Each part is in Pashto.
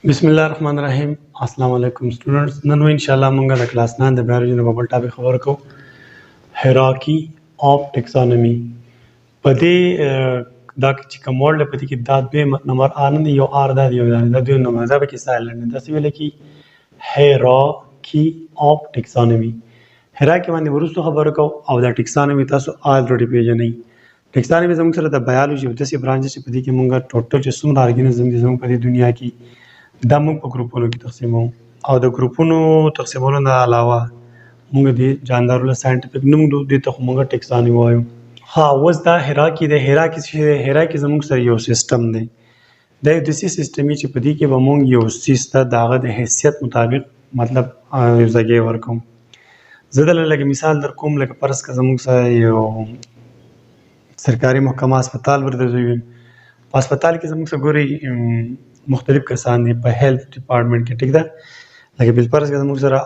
बिस्मिल्लाहिर्रहमानिर्रहीम अस्सलाम वालेकुम स्टूडेंट्स नन इंशाल्लाह मंगा द क्लास 9 द बायोलॉजी न बबल टॉपिक खबर को हायरार्की ऑफ टेक्सोनॉमी पदे دا چې کومول په دې کې دا دوی نمبر ان یو ار دا یو دا دوی نمبر دا به کې سایلنت دا څه ویل کی هایرارکی اف ټیکسانومی هایرارکی باندې ورسره خبرو کو او دا ټیکسانومی تاسو الریډي پیژنئ ټیکسانومی زموږ سره د بایولوژي او د سی برانچ چې په دې کې مونږه ټوټل چې څومره ارګانیزم دي زموږ په دنیا کې دا موږ په ګروپونو کې تقسیمو او د ګروپونو تقسیمولو نه علاوه موږ د جاندارو له ساينټیفیک نوم د ته موږ ټیکسانومی وایو ها اوس دا هیراکی د هیراکی زموږ سره یو سیستم دی د دې سیستمي چې په دې کې به موږ یو سیسته داغه د حیثیت مطابق مطلب یو ځای ورکوم زه د لږ مثال در کوم لکه پرس که زموږ سره یو سرکاري محکمه هسپتال ورته وي په هسپتال کې زموږ سره ګوري مختلف کسان دي په هیلث ډپارټمنټ کې ټیک ده لکه بل پرس که زموږ سره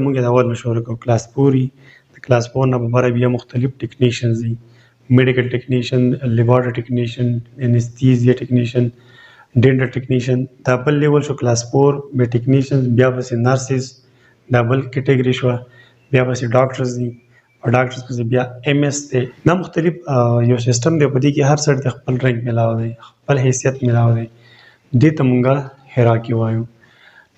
موږ د اول مشوره کوو کلاس پوري د کلاس 4 نه بره بیا مختلف ټیکنیشنز دي medical technician, laboratory technician, anesthesia technician, dental technician دا بل لیول شو کلاس 4 بیا ټیکنیشنز بیا بس نرسز دا بل کټګری شو بیا بس ډاکټرز دي او ډاکټرز پس بیا ایم ایس دی دا مختلف یو سیستم دی په دې کې هر څړ د خپل رنګ ملاو دی خپل حیثیت ملاو دی دې ته مونږه هیراکی وایو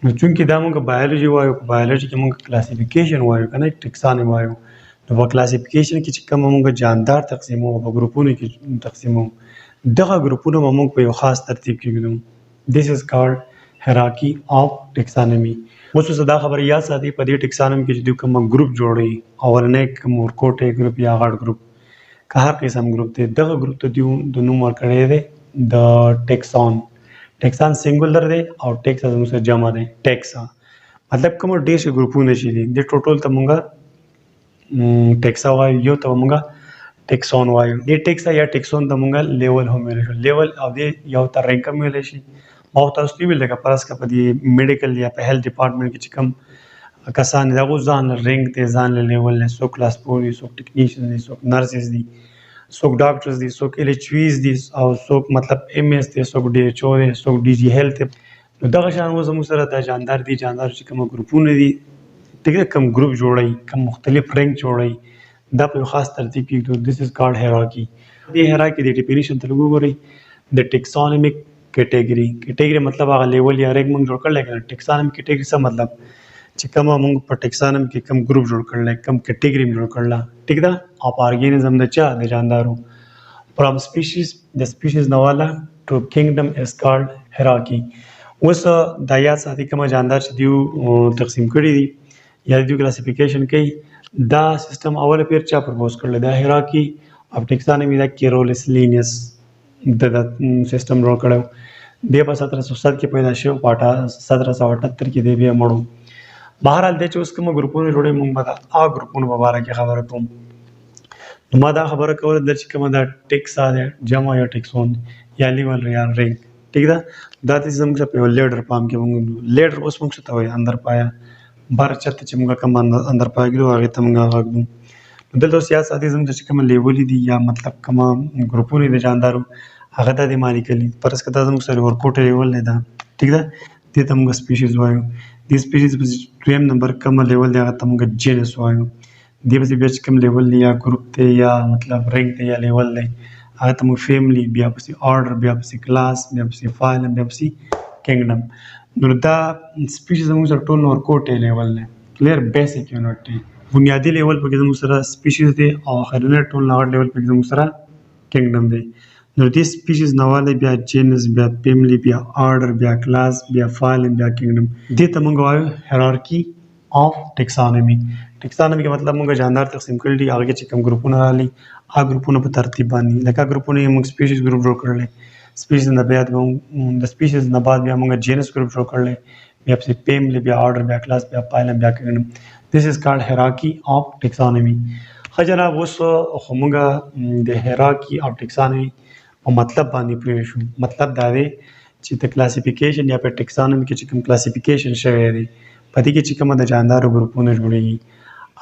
نو چونکې دا مونږ بایولوژي وایو په بایولوژي کې مونږ کلاسیفیکیشن وایو کنه ټیکسانومی وایو نو په کلاسیفیکیشن کې چې کوم موږ جاندار تقسیمو په ګروپونو کې تقسیمو دغه ګروپونه موږ په یو خاص ترتیب کې ګورو this is called hierarchy of taxonomy اوس دا خبره یاد ساتئ په دې ټیکسانومی کې چې کوم ګروپ جوړي اورنه کوم ورکوټه ګروپ یا غاړ ګروپ که هر قسم ګروپ دی دغه ګروپ ته د نوم ورکړی دی د ټیکسان سنگولر دی او ټیکس زموږ جمع دی ټیکسا مطلب کوم ډیر ګروپونه شي دي د ټوټل ته موږ ټیکسا وایو یو ته موږ ټیکسون وایو د ټیکسا یا ټیکسون ته موږ لیول هم ویل شو لیول او د یو تر رینک هم ویل شي او تاسو ویل لکه پرس کا په دې میډیکل یا په هیلث ډپارټمنټ کې چې کوم کسان دغه ځان رینک ته ځان لیول له سو کلاس پوري سو ټیکنیشن دي سو نرسز دي سو ډاکټرز دي سو ال ایچ ویز دي او سو مطلب ایم ایس دي سو ډي ایچ او دي سو ډي جی هیلث نو دغه شان و زموږ سره د جاندار دي جاندار چې کوم ګروپونه دي ټیک کم ګروپ جوړي کم مختلف رنګ جوړي دا په خاص ترتیب کې دوه this is called hierarchy د hierarchy د ډیفینیشن ته وګورئ د ټیکسانومیک کیټګری مطلب هغه لیول یا رنګ موږ جوړ کړل کنه ټیکسانومیک کیټګری څه مطلب چې کوم موږ په ټیکسانوم کې کم ګروپ جوړ کړل کم کیټګری جوړ کړل ټیک ده او ارګانیزم د چا د جاندارو from species the species نواله to kingdom is called hierarchy اوس د یا ساتي کوم جاندار چې دیو تقسیم کړی دي یا د کلاسیفیکیشن کوي دا سیستم اوله پیر چا پرپوز کړل دا هیراکی اف ټیکسانومی دا کیرولس لینیس د سیستم جوړ کړو د په 1707 کې پیدا شو پاټا 1778 کې دی بیا مړو بهرحال د چې اوس کوم ګروپونه جوړې مونږ به دا ګروپونه په اړه کې خبره کوم نو ما دا خبره کوله د چې کوم دا ټیکسا دی جمع یا ټیکسون یا لیول یا رینک ٹھیک ده دا د زموږ په لیډر پام کې مونږ لیډر اوس مونږ ته وایي اندر پایا بار چرته چې موږ کوم اندر پاګلو هغه ته موږ غږدو دلته سیاست دي زموږ چې کوم لیول دي یا مطلب کوم ګروپونه دي جاندارو هغه د مالیکلي پرس کته زموږ سره ورکوټ لیول نه ده ٹھیک ده دې ته موږ سپیشیز وایو د سپیشیز په دویم نمبر کوم لیول دی هغه ته موږ جینس وایو د به بیا کوم لیول یا ګروپ ته یا مطلب رینک ته یا لیول دی هغه ته موږ فیملی بیا پسې آرډر بیا پسې کلاس بیا پسې فایل بیا پسې کینګډم نو دا سپیشیز زموږ سره ټول ورکوټ لیول نه کلیر بیسیک یونټ دی بنیادی لیول په کې زموږ سره سپیشیز دی او اخرنه ټول نور لیول په کې زموږ سره کینګډم دی نو دې سپیشیز نواله بیا جینس بیا فیملی بیا آرډر بیا کلاس بیا فایل بیا کینګډم دې ته موږ وایو هیرارکی اف ټیکسانومی ټیکسانومی کې مطلب موږ جاندار تقسیم کړل دي هغه چې کوم ګروپونه راغلي هغه ګروپونه په ترتیب باندې لکه ګروپونه موږ سپیشیز ګروپ جوړ کړل سپیشیز نه بعد د سپیشیز نه بعد بیا موږ جینس ګروپ جوړ کړل بیا په فیملی بیا آرډر بیا کلاس بیا فایل بیا کینګډم this is called hierarchy of taxonomy خجنا اوس خو موږ د hierarchy of taxonomy په مطلب باندې پوه شو مطلب دا دی چې د کلاسیفیکیشن یا په ټیکسانومی کې چې کوم کلاسیفیکیشن شوی دی په دې کې چې کوم د جاندارو ګروپونه جوړیږي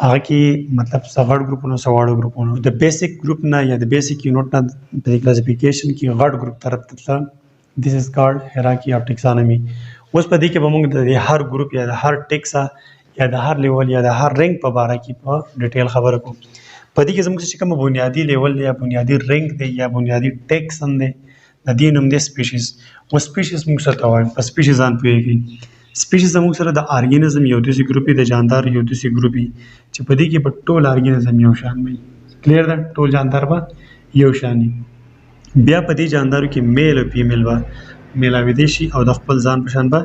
هغه کې مطلب سغړ ګروپونه سواړو ګروپونه د بیسیک ګروپ نه یا د بیسیک یونټ نه په کلاسیفیکیشن کې غټ ګروپ طرف ته this is called hierarchy of taxonomy اوس په دې کې به موږ د هر ګروپ یا د هر ټیکس یا د هر لیول یا د هر رنګ په باره کې په ډیټیل خبره کوو. په دې کې زموږ چې کوم بنیادی لیول یا بنیادی رنګ دی یا بنیادی ټیکس هم دی د دې نوم دی سپیشیز. او سپیشیز موږ څه ته وایو؟ په سپیشیز ځان پوهېږئ. سپیشیز زموږ سره د ارګینزم یو داسې ګروپ دی، د جاندار یو داسې ګروپ دی چې په دې کې به ټول ارګینزم یو شان وي. کلیر ده؟ ټول جاندار به یو شان وي. بیا په دې جاندارو کې میل او فیمیل به میلاویدی شي او د خپل ځان په شان به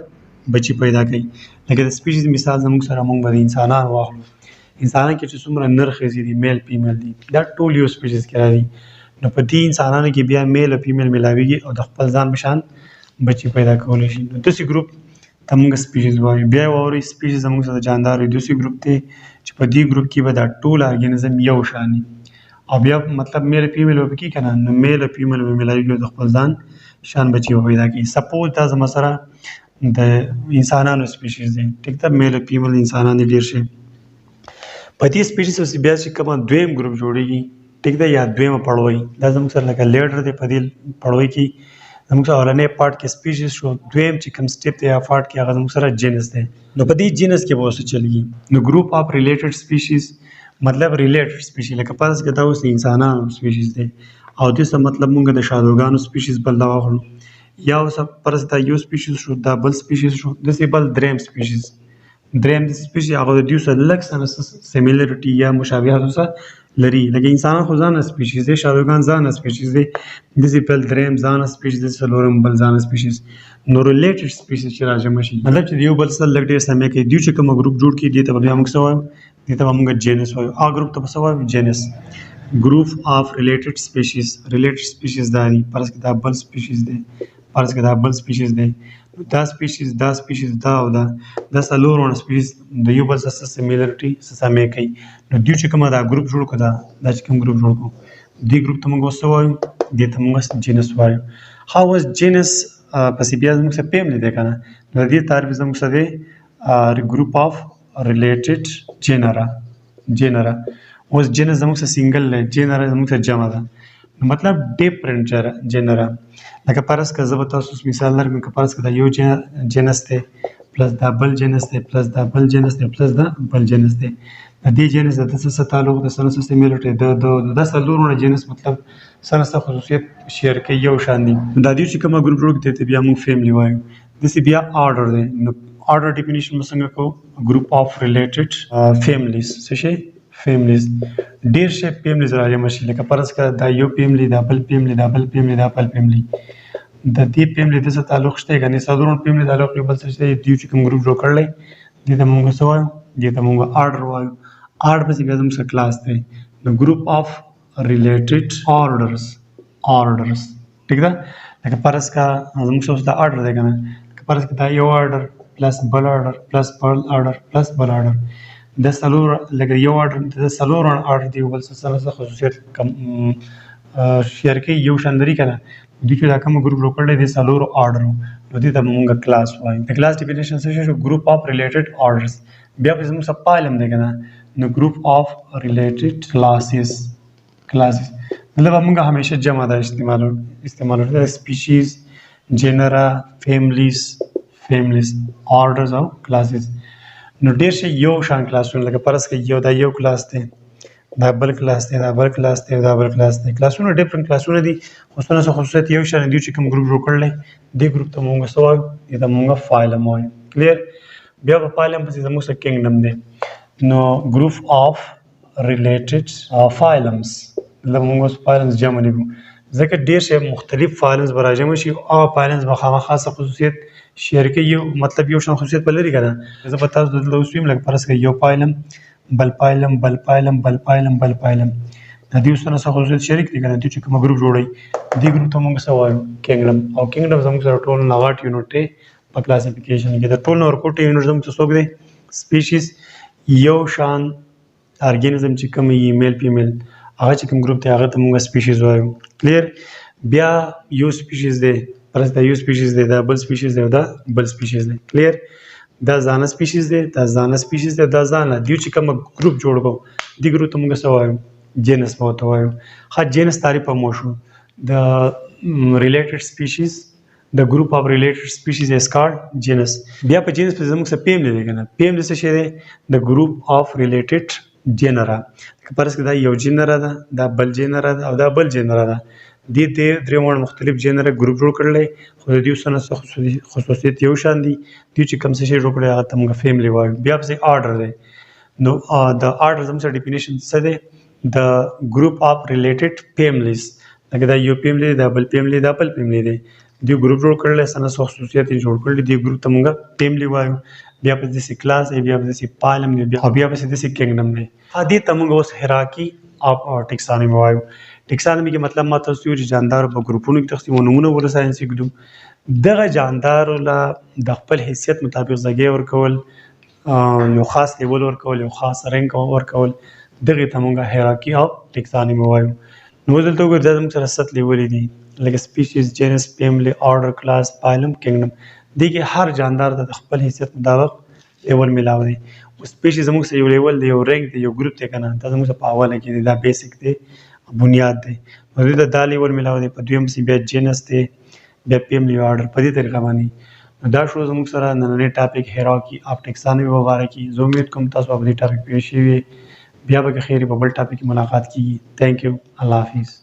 بچي پیدا کوي. لکه د سپیشیز مثال زموږ سره موږ به د انسانان واخلو. انسانان کې چې څومره نر ښځې دي، میل فیمیل دي، دا ټول یو سپیشیز کې راځي. نو په دې انسانانو کې بیا میل او فیمیل میلاویږي او د خپل ځان په شان بچي پیدا کولی شي. نو داسې ګروپ ته موږ سپیشیز وایو. بیا واورئ سپیشیز زموږ سره د جاندارو یو داسې ګروپ دی چې په دې ګروپ کې به دا ټول ارګینزم یو شان وي او بیا مطلب میل فیمیل به پکې که نه، نو میل او فیمیل به میلاویږي او د خپل ځان شان بچي به پیدا کوي. سپوز دا زما سره د انسانانو سپیشیز دی، ټیک ده، میل او فیمیل انسانان دي ډېر شي. په دې سپیشیز پسې بیا چې کومه دویم ګروپ جوړېږي، ټیک ده، یا دویمه پړوی، دا زموږ سره لکه لیډر دی. په دې پړوی کې زموږ سره اولنی پارټ کې سپیشیز شو، دویم چې کوم سټیپ دی یا پارټ کې هغه زموږ سره جینس دی. نو په دې جینس کې به اوس څه چلېږي؟ نو ګروپ آف ریلیټډ سپیشیز مطلب ریلیټډ سپیشیز، لکه فرض کړه دا اوس د انسانانو سپیشیز دی او دې څه مطلب موږ د شادوګانو سپیشیز بل دا واخلو، یا اوس فرض دا یو سپیشیز شو، دا بل سپیشیز شو، داسې بل دریم سپیشیز. دریم سپیشیز هغه د دوی سره لږ څه سیمیلریټي یا مشابهت څه لري. لکه انسانان خو ځانه سپیشیز دی، شادوګان ځانه سپیشیز دی، داسې بل دریم ځانه سپیشیز دی، څلورم بل ځانه سپیشیز. نو ریلیټډ سپیشیز چې راجمع شي مطلب چې د یو بل سره لږ ډېر سمې کوي، دوی چې کومه ګروپ جوړ کړي دې ته به بیا موږ څه وایو؟ دې ته به موږ جینس وایو. هغه ګروپ ته به څه وایو؟ جینس. ګروپ آف ریلیټډ سپیشیز، ریلیټډ سپیشیز دا دي، فرض کړه دا بل سپیشیز دی، فرض کړه دا بل سپیشیز دی، دا سپیشیز دا سپیشیز دا او دا څلورونه سپیشیز د یو بل سره سیمیلریټي څه سمې کوي. نو دوی چې کومه دا ګروپ جوړ کړو، دا چې کوم ګروپ جوړ کړو، دې ګروپ ته موږ څه وایو؟ دې ته موږ جینس وایو. هاو واز جینس پسې بیا زموږ سره فیملی دی که نه، نو د دې تعریف زموږ سره دی ګروپ آف ریلیټډ جینرا. اوس جینس زموږ سره سینګل دی، جینرا زموږ سره جمع ده، نو مطلب ډیفرنٹ جینرا. لکه فرض کړه زه به تاسو مثال درکړم، که فرض کړه دا یو جینس دی پلس دا بل جینس دی پلس دا بل جینس دی پلس دا بل جینس دی، د دې جینس د څه سره تعلق د سره سره سیمیلریټي د څلورونه جینس مطلب سره سره خصوصیت شیر کوي، یو شان دي. دا دوی چې کومه ګروپ جوړ کړي ته بیا موږ فیملی وایو. داسې بیا آرډر دی. نو آرډر ډیفینیشن به څنګه کوو؟ ګروپ آف ریلیټډ فیملیز. څه شی؟ فیملیز. ډېر شی فیملیز راجمع شي، لکه فرض کړه دا یو فیملی، دا بل فیملی، دا بل فیملی، دا بل فیملی. د دې فیملی د څه تعلق شته که نه؟ څلورونه فیملی تعلق لري، بل څه شته دوی چې کوم ګروپ جوړ کړلی دې ته موږ څه وایو؟ دې ته موږ آرډر وایو. آرډر پسې بیا زموږ سره کلاس دی، نو ګروپ آف ریلیټډ آرډرز. ټیک ده؟ لکه فرض کړه زموږ سره دا آرډر دی که نه، لکه فرض کړه دا یو آرډر پلس بل آرډر پلس بل آرډر پلس بل آرډر، د څلور لکه یو آرډر د څلورونه آرډر دی، بل څه خصوصیت شیر کوي، یو شان لري که نه. دوی چې دا کوم ګروپ جوړ کړی دی څلورو آرډرو، نو دې ته موږ کلاس وایو. د کلاس ډیفینیشن څه شو؟ ګروپ آف ریلیټډ آرډرز. بیا پسې زموږ سره پایلم دی که نه، نو ګروپ آف ریلیټډ کلاسز. مطلب موږ همیشه جمع دا استعمالوو، سپیشیز، جنرا، فیملیز، آرډرز او کلاسز. نو ډېر شي یو شان کلاسونه، لکه فرض کړه دا یو کلاس دی، دا بل کلاس دی، دا بل کلاس دی، دا بل کلاس دی. کلاسونه ډیفرنٹ کلاسونه دي، خو څه نه څه خصوصیت یو شان دي. چې کوم ګروپ جوړ کړلی دې ګروپ ته موږ څه وایو؟ دې ته موږ فایلم وایو. کلیر؟ بیا په فایلم پسې زموږ سره کینګډم دی، نو ګروپ آف ریلیټډ فایلمز. مطلب موږ اوس فایلمز جمع لیکو، ځکه ډېر شی مختلف فایلمز به راجمع شي او فایلمز به خامخا څه خصوصیت شیر کوي، مطلب یو شان خصوصیت به لري که نه. زه به تاسو دلته اوس ویم، لکه فرض کړه یو فایلم، بل فایلم، بل فایلم، بل فایلم، بل فایلم، د دې سره څه خصوصیت شریک دي که نه. دوی چې کوم ګروپ جوړوي دې ګروپ ته موږ څه وایو؟ کینګډم. او کینګډم زموږ سره ټول نه غټ یونټ دی په کلاسیفیکیشن کې. د ټول نه ورکوټ یونټ زموږ څه څوک دی؟ سپیشیز. یو شان ارګینزم چې کوم یي میل فیمیل، هغه چې کوم ګروپ دی هغه ته موږ سپیشیز وایو. کلیر؟ بیا یو سپیشیز دی، فرض دا یو سپیشیز دی، دا بل سپیشیز دی او دا بل سپیشیز دی. کلیر؟ دا ځانه سپیشیز دی، دا ځانه سپیشیز دی، دا ځانه. دوی چې کوم ګروپ جوړ کړو دې ګروپ ته موږ څه وایو؟ جینس به ورته وایو. ښه، جینس تعریف هم وشو. د ریلیټډ سپیشیز the group of related species is called genus. بیا په genus په زموږ څه family دی کنه. family څه شی دی؟ the group of related genera. که پرس کې دا یو جنرا ده، دا بل جنرا ده او دا بل جنرا ده. دې درې وړ مختلف جنرا ګروپ جوړ کړل، خو د دې سره خصوصیت یو شان دي. دوی چې کوم څه شی جوړ کړل هغه ته موږ family وایو. بیا په order دی. نو د order زموږ سره definition څه دی؟ the group of related families. لکه دا یو family دا بل family دا بل family دی. دوی ګروپ جوړ کړل، سره خصوصیت یې جوړ کړل، دې ګروپ ته موږ family وایو. بیا په دې کلاس ای، بیا په دې پالم دی، بیا په دې کینګډم دی. دې ته موږ اوس hierarchy of taxonomy وایو. ټیکسانومي کې مطلب ما تاسو چې جاندار په ګروپونو کې تقسیم نمونه ول ساينس کې دغه جاندار له د خپل حیثیت مطابق ځای ورکول، یو خاص لیول ورکول، یو خاص رنګ ورکول، دغه ته موږ hierarchy of taxonomy وایو. نو دلته وګورئ زموږ سره ست لیولې دي لکه species, genus, family, order, class, phylum, kingdom. دې کې هر جاندار د خپل حیثیت مطابق لیول ملاو دی. او species زموږ سره یو لیول دی، یو رنګ دی، یو ګروپ دی کنه، دا زموږ په اوله کې دی، دا بیسیک دی، بنیاد دی. نو دې د لیول ملاو دی. په دویم سي بیا genus دی، بیا family او order په دې طریقه باندې. دا شو زموږ سره نننې ټاپک hierarchy of taxonomy مبارکي. زه امید کوم تاسو په دې ټاپک پوه شئ. بیا به خیر په بل ټاپک کې ملاقات کیږي. تھینک یو. الله حافظ.